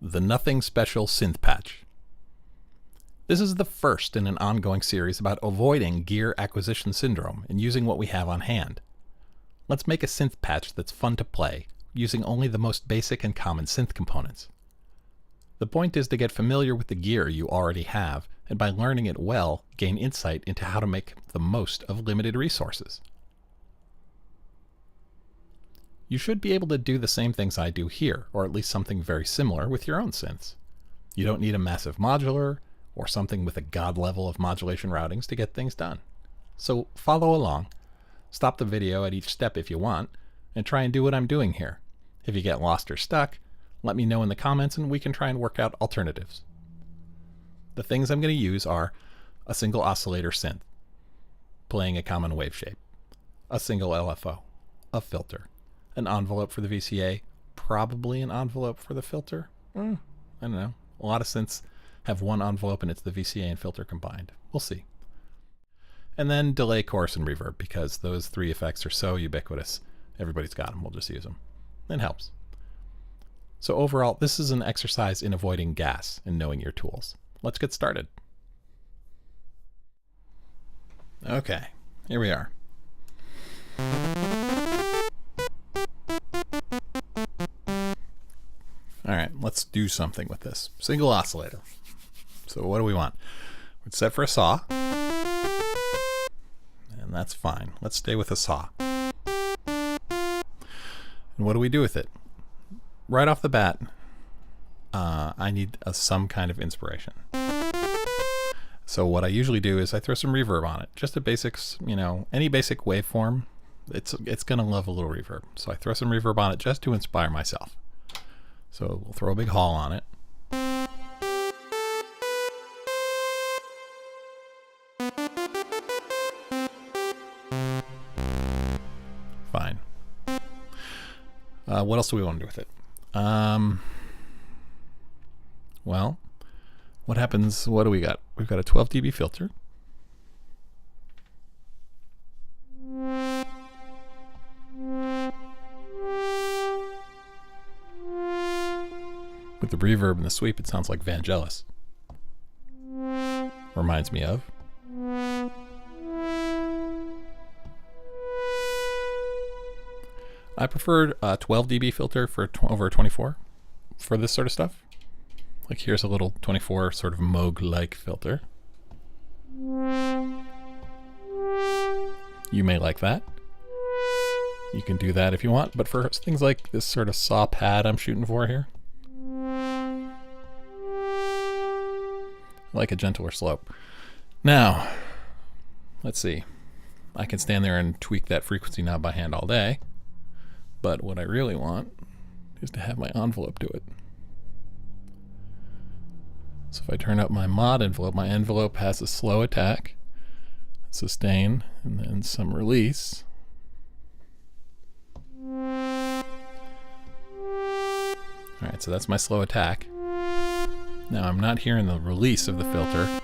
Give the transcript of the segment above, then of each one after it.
the Nothing Special Synth Patch. This is the first in an ongoing series about avoiding gear acquisition syndrome and using what we have on hand. Let's make a synth patch that's fun to play, using only the most basic and common synth components. The point is to get familiar with the gear you already have, and by learning it well, gain insight into how to make the most of limited resources. You should be able to do the same things I do here, or at least something very similar with your own synths. You don't need a massive modular, or something with a god level of modulation routings to get things done. So follow along, stop the video at each step if you want, and try and do what I'm doing here. If you get lost or stuck, let me know in the comments and we can try and work out alternatives. The things I'm going to use are a single oscillator synth, playing a common wave shape, a single LFO, a filter, an envelope for the VCA, probably an envelope for the filter. I don't know. A lot of synths have one envelope and it's the VCA and filter combined. We'll see. And then delay, chorus, and reverb, because those three effects are so ubiquitous. Everybody's got them. We'll just use them. It helps. So overall, this is an exercise in avoiding gas and knowing your tools. Let's get started. Okay, here we are. All right, let's do something with this. Single oscillator. So what do we want? It's set for a saw. And that's fine. Let's stay with a saw. And what do we do with it? Right off the bat, I need some kind of inspiration. So what I usually do is I throw some reverb on it. Just a basics, any basic waveform, it's going to love a little reverb. So I throw some reverb on it just to inspire myself. So we'll throw a big haul on it. Fine. What else do we want to do with it? Well, what happens? What do we got? We've got a 12 dB filter. With the reverb and the sweep, it sounds like Vangelis. Reminds me of. I prefer a 12 dB filter for over 24 for this sort of stuff. Like here's a little 24 sort of Moog-like filter. You may like that. You can do that if you want, but for things like this sort of saw pad I'm shooting for here, I like a gentler slope. Now, let's see. I can stand there and tweak that frequency knob by hand all day, but what I really want is to have my envelope do it. So if I turn up my mod envelope, my envelope has a slow attack, sustain, and then some release. Alright, so that's my slow attack. Now I'm not hearing the release of the filter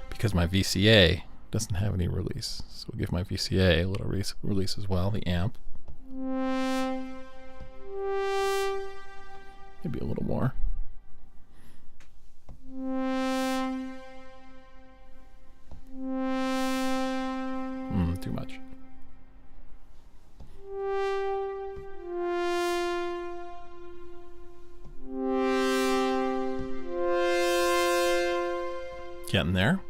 because my VCA doesn't have any release. So we'll give my VCA a little release as well, the amp. Maybe a little more. Too much. Getting there.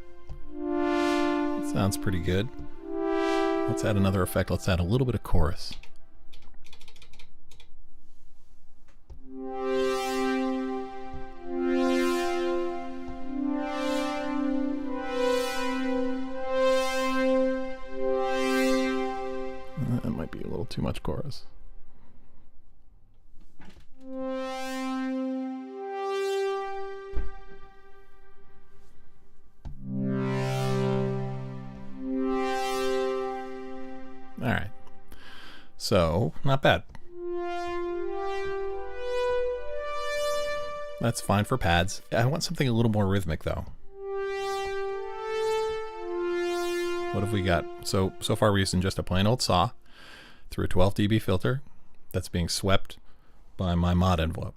That sounds pretty good. Let's add another effect. Let's add a little bit of chorus. That might be a little too much chorus. All right, so not bad. That's fine for pads. I want something a little more rhythmic though. What have we got? So far we're using just a plain old saw through a 12 dB filter that's being swept by my mod envelope.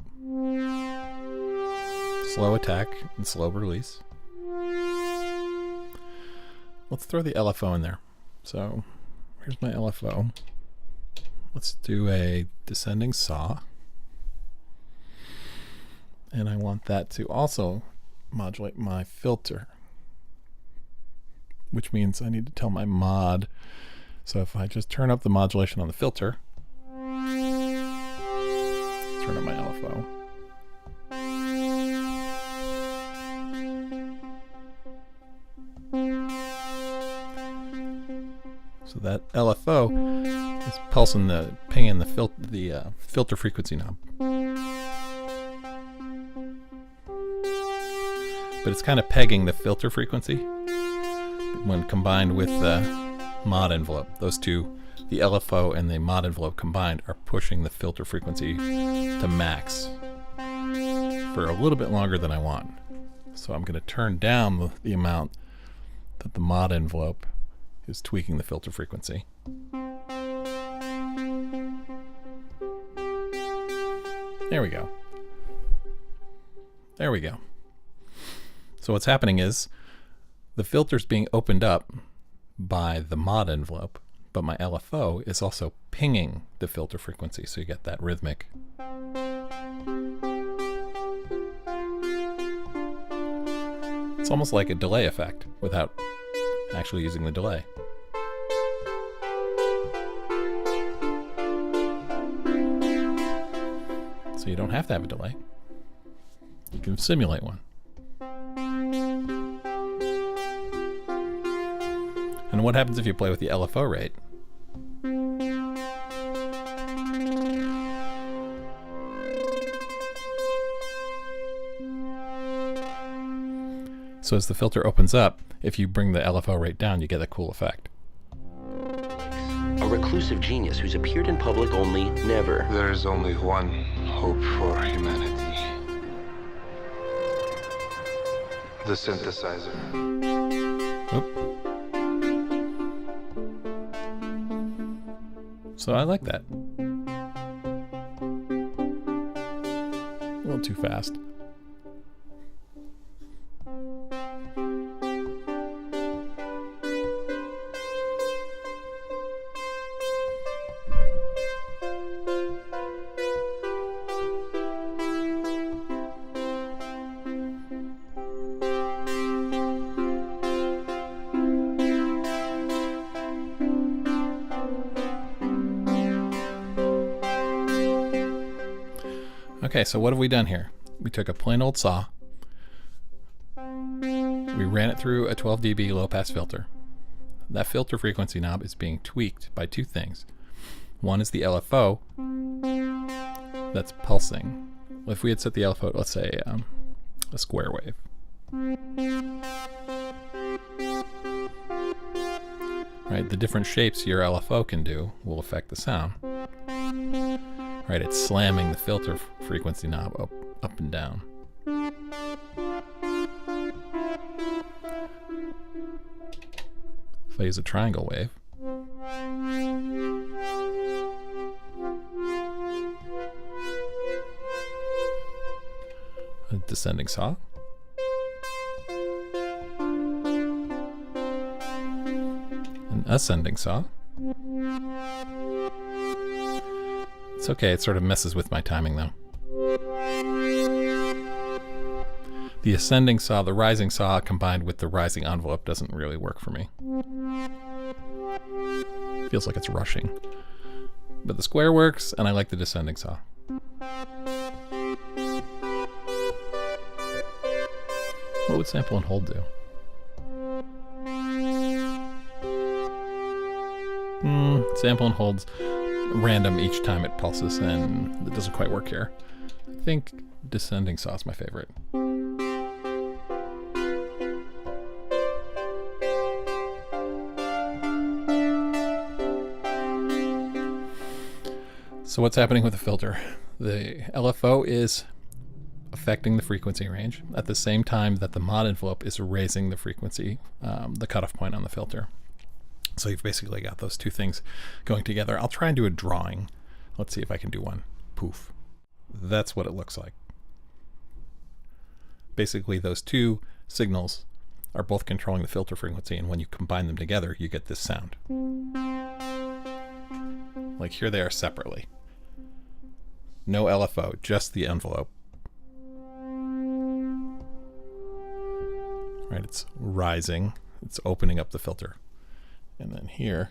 slow attack and slow release. Let's throw the LFO in there. So here's my LFO. Let's do a descending saw. And I want that to also modulate my filter, which means I need to tell my mod. So if I just turn up the modulation on the filter, turn up my LFO. So that LFO is pulsing the pinging the filter frequency knob. But it's kind of pegging the filter frequency when combined with the mod envelope. Those two, the LFO and the mod envelope combined, are pushing the filter frequency to max for a little bit longer than I want. So I'm going to turn down the amount that the mod envelope is tweaking the filter frequency. There we go. There we go. So what's happening is the filter's being opened up by the mod envelope, but my LFO is also pinging the filter frequency, so you get that rhythmic. It's almost like a delay effect without actually using the delay. So you don't have to have a delay. You can simulate one. And what happens if you play with the LFO rate? So as the filter opens up, if you bring the LFO rate down, you get a cool effect. A reclusive genius who's appeared in public only never. There is only one hope for humanity. The synthesizer. Oop. So I like that. A little too fast. Okay, so what have we done here? We took a plain old saw. We ran it through a 12 dB low pass filter. That filter frequency knob is being tweaked by two things. One is the LFO that's pulsing. If we had set the LFO, let's say a square wave. Right, the different shapes your LFO can do will affect the sound. Right, it's slamming the filter frequency knob up and down. If I use a triangle wave, a descending saw, an ascending saw. It's okay, it sort of messes with my timing though. The ascending saw, the rising saw combined with the rising envelope doesn't really work for me. Feels like it's rushing. But the square works, and I like the descending saw. What would sample and hold do? Sample and hold's random each time it pulses, and it doesn't quite work here. I think descending saw is my favorite. So what's happening with the filter? The LFO is affecting the frequency range at the same time that the mod envelope is raising the frequency, the cutoff point on the filter. So you've basically got those two things going together. I'll try and do a drawing. Let's see if I can do one. Poof. That's what it looks like. Basically, those two signals are both controlling the filter frequency, and when you combine them together, you get this sound. Like here they are separately. No LFO, just the envelope. Right, it's rising, it's opening up the filter. And then here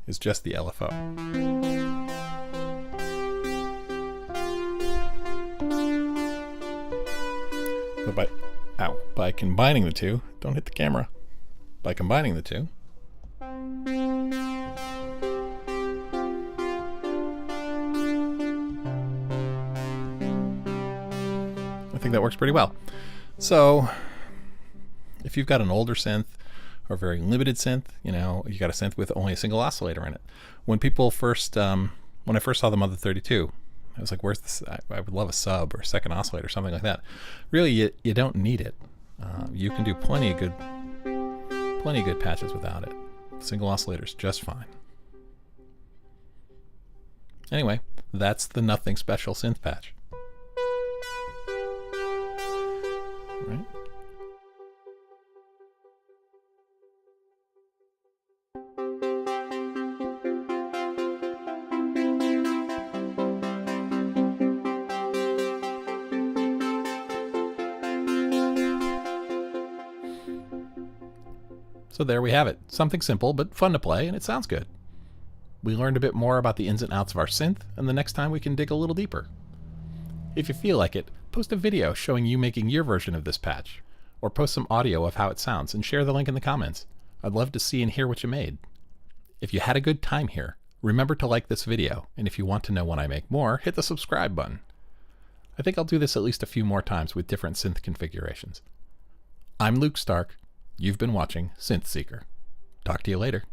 is just the LFO. But by combining the two, don't hit the camera. By combining the two, I think that works pretty well. So if you've got an older synth or a very limited synth, you know, you got a synth with only a single oscillator in it. When people first, when I first saw them on the 32, I was like, where's this? I would love a sub or a second oscillator, something like that. Really, you don't need it. You can do plenty of good patches without it. Single oscillator's just fine. Anyway, that's the Nothing Special synth patch. Right? So there we have it. Something simple, but fun to play, and it sounds good. We learned a bit more about the ins and outs of our synth, and the next time we can dig a little deeper. If you feel like it, post a video showing you making your version of this patch, or post some audio of how it sounds and share the link in the comments. I'd love to see and hear what you made. If you had a good time here, remember to like this video, and if you want to know when I make more, hit the subscribe button. I think I'll do this at least a few more times with different synth configurations. I'm Luke Stark. You've been watching Synth Seeker. Talk to you later.